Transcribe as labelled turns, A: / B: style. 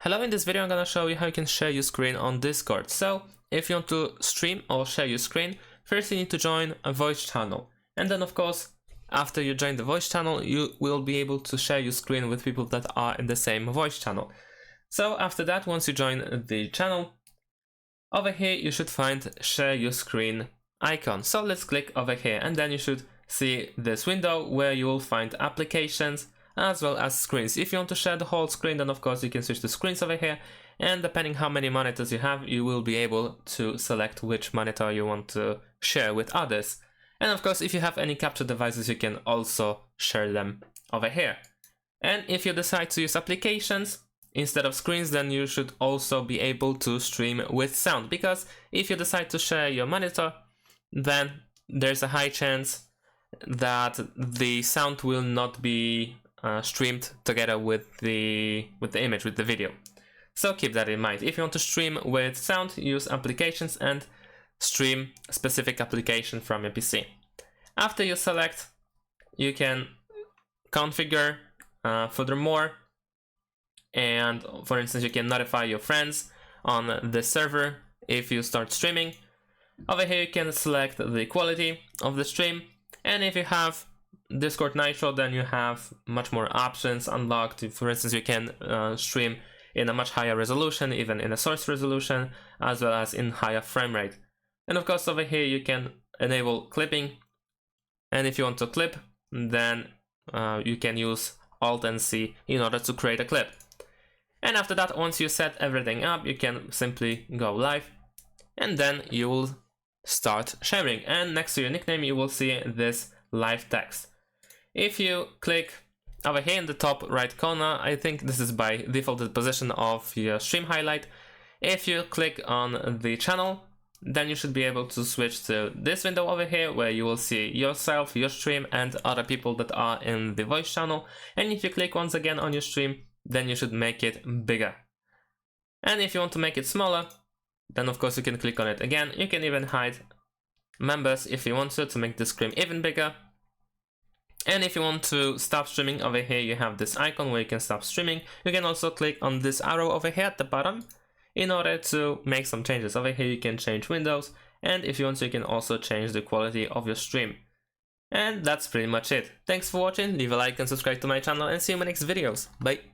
A: Hello, in this video I'm gonna show you how you can share your screen on Discord. So if you want to stream or share your screen, first you need to join a voice channel. And then of course, after you join the voice channel, you will be able to share your screen with people that are in the same voice channel. So after that, once you join the channel, over here you should find share your screen icon. So let's click over here and then you should see this window where you will find applications as well as screens. If you want to share the whole screen, then of course you can switch to screens over here, and depending how many monitors you have, you will be able to select which monitor you want to share with others. And of course, if you have any capture devices, you can also share them over here. And if you decide to use applications instead of screens, then you should also be able to stream with sound, because if you decide to share your monitor, then there's a high chance that the sound will not be streamed together with the image, with the video. So keep that in mind. If you want to stream with sound, use applications and stream a specific application from your PC. After you select, you can configure furthermore, and for instance you can notify your friends on the server if you start streaming. Over here you can select the quality of the stream, and if you have Discord Nitro, then you have much more options unlocked. For instance, you can stream in a much higher resolution, even in a source resolution, as well as in higher frame rate. And of course over here you can enable clipping, and if you want to clip, then you can use Alt and C in order to create a clip. And after that, once you set everything up, you can simply go live, and then you will start sharing, and next to your nickname you will see this live text. If you click over here in the top right corner, I think this is by default the position of your stream highlight. If you click on the channel, then you should be able to switch to this window over here where you will see yourself, your stream, and other people that are in the voice channel. And if you click once again on your stream, then you should make it bigger. And if you want to make it smaller, then of course you can click on it again. You can even hide members if you want to make the screen even bigger. And if you want to stop streaming, over here you have this icon where you can stop streaming. You can also click on this arrow over here at the bottom in order to make some changes. Over here you can change windows, and if you want to, you can also change the quality of your stream. And that's pretty much it. Thanks for watching, leave a like and subscribe to my channel, and see you in my next videos. Bye!